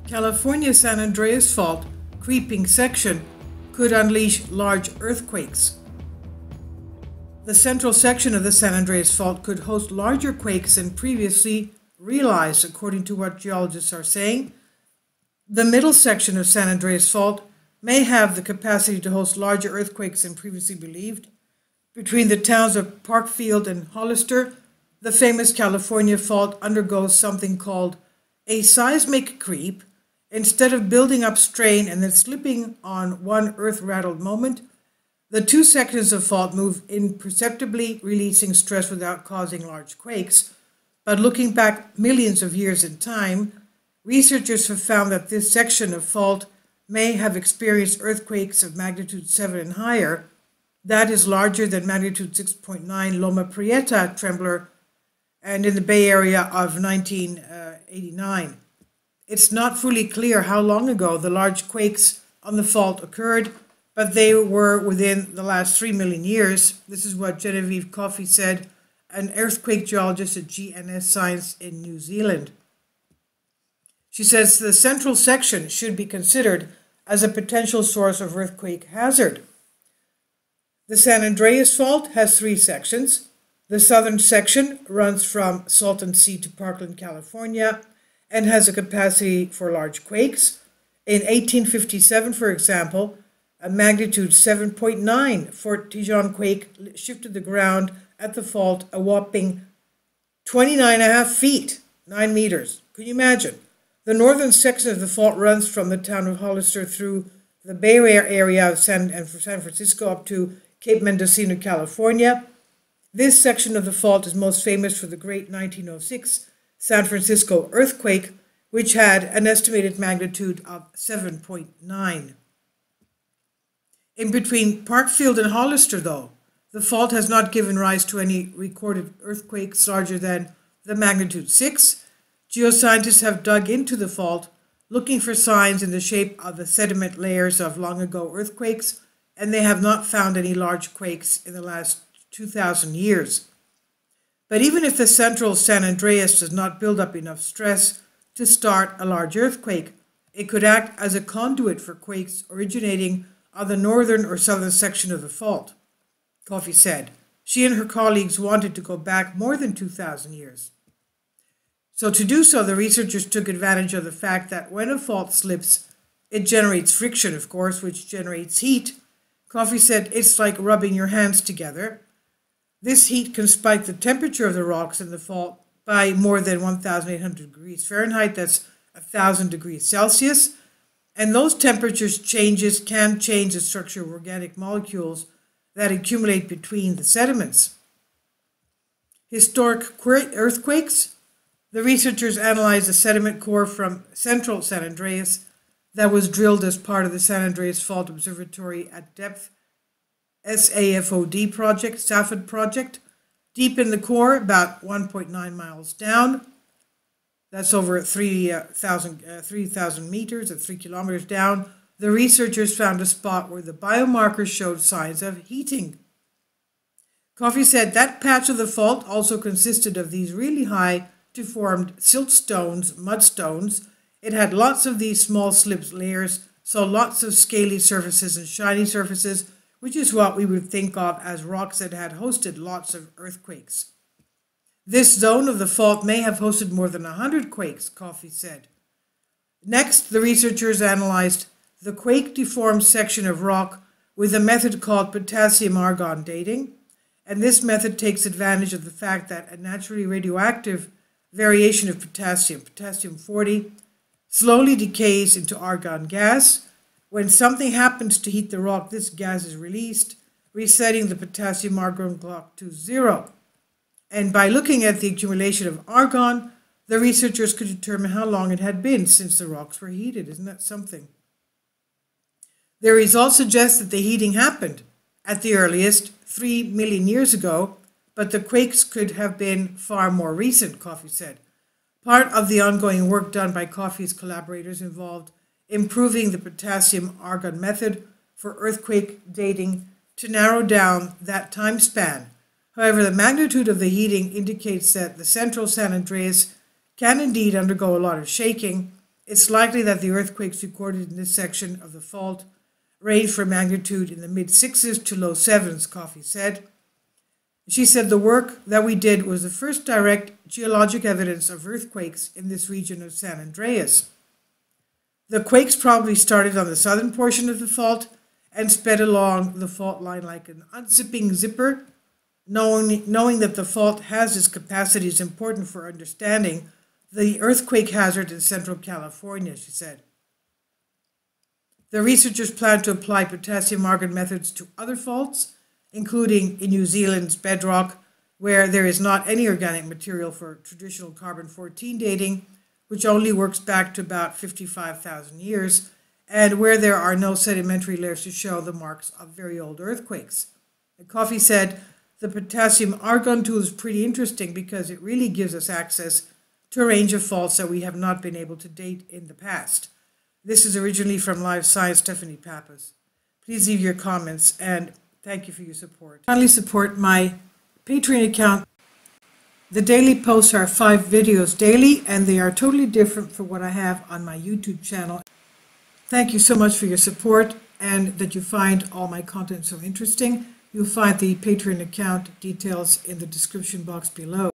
California San Andreas Fault creeping section could unleash large earthquakes. The central section of the San Andreas Fault could host larger quakes than previously realized, according to what geologists are saying. The middle section of San Andreas Fault may have the capacity to host larger earthquakes than previously believed. Between the towns of Parkfield and Hollister, the famous California Fault undergoes something called a seismic creep. Instead of building up strain and then slipping on one earth-rattled moment, the two sections of fault move imperceptibly, releasing stress without causing large quakes. But looking back millions of years in time, researchers have found that this section of fault may have experienced earthquakes of magnitude 7 and higher. That is larger than magnitude 6.9 Loma Prieta trembler and in the Bay Area of 1989. It's not fully clear how long ago the large quakes on the fault occurred, but they were within the last 3 million years. This is what Genevieve Coffey said, an earthquake geologist at GNS Science in New Zealand. She says the central section should be considered as a potential source of earthquake hazard. The San Andreas Fault has 3 sections. The southern section runs from Salton Sea to Parkland, California, and has a capacity for large quakes. In 1857, for example, a magnitude 7.9 Fort Tejon quake shifted the ground at the fault a whopping 29.5 feet, 9 meters. Can you imagine? The northern section of the fault runs from the town of Hollister through the Bay Area of San Francisco up to Cape Mendocino, California. This section of the fault is most famous for the great 1906 San Francisco earthquake, which had an estimated magnitude of 7.9. In between Parkfield and Hollister, though, the fault has not given rise to any recorded earthquakes larger than the magnitude 6. Geoscientists have dug into the fault, looking for signs in the shape of the sediment layers of long-ago earthquakes, and they have not found any large quakes in the last 2,000 years. But even if the central San Andreas does not build up enough stress to start a large earthquake, it could act as a conduit for quakes originating on the northern or southern section of the fault, Coffey said. She and her colleagues wanted to go back more than 2,000 years. So to do so, the researchers took advantage of the fact that when a fault slips, it generates friction, of course, which generates heat. Coffey said it's like rubbing your hands together. This heat can spike the temperature of the rocks in the fault by more than 1,800 degrees Fahrenheit, that's 1,000 degrees Celsius, and those temperatures changes can change the structure of organic molecules that accumulate between the sediments. Historic earthquakes. The researchers analyzed the sediment core from central San Andreas that was drilled as part of the San Andreas Fault Observatory at Depth SAFOD project, SAFOD project, deep in the core, about 1.9 miles down. That's over 3,000 meters, at 3 kilometers down. The researchers found a spot where the biomarkers showed signs of heating. Coffey said that patch of the fault also consisted of these really high deformed siltstones, mudstones. It had lots of these small slip layers, so lots of scaly surfaces and shiny surfaces, which is what we would think of as rocks that had hosted lots of earthquakes. This zone of the fault may have hosted more than 100 quakes, Coffey said. Next, the researchers analyzed the quake-deformed section of rock with a method called potassium-argon dating, and this method takes advantage of the fact that a naturally radioactive variation of potassium, potassium-40, slowly decays into argon gas. When something happens to heat the rock, this gas is released, resetting the potassium-argon clock to 0. And by looking at the accumulation of argon, the researchers could determine how long it had been since the rocks were heated. Isn't that something? Their results suggest that the heating happened at the earliest 3 million years ago, but the quakes could have been far more recent, Coffey said. Part of the ongoing work done by Coffey's collaborators involved improving the potassium-argon method for earthquake dating to narrow down that time span. However, the magnitude of the heating indicates that the central San Andreas can indeed undergo a lot of shaking. It's likely that the earthquakes recorded in this section of the fault range from magnitude in the mid-6s to low 7s, Coffey said. She said the work that we did was the first direct geologic evidence of earthquakes in this region of San Andreas. The quakes probably started on the southern portion of the fault and sped along the fault line like an unzipping zipper. Knowing that the fault has this capacity is important for understanding the earthquake hazard in central California, she said. The researchers plan to apply potassium argon methods to other faults, including in New Zealand's bedrock, where there is not any organic material for traditional carbon-14 dating, which only works back to about 55,000 years, and where there are no sedimentary layers to show the marks of very old earthquakes. And Coffey said, the potassium argon tool is pretty interesting because it really gives us access to a range of faults that we have not been able to date in the past. This is originally from Live Science, Stephanie Pappas. Please leave your comments and thank you for your support. Finally, support my Patreon account. The daily posts are 5 videos daily, and they are totally different from what I have on my YouTube channel. Thank you so much for your support and that you find all my content so interesting. You'll find the Patreon account details in the description box below.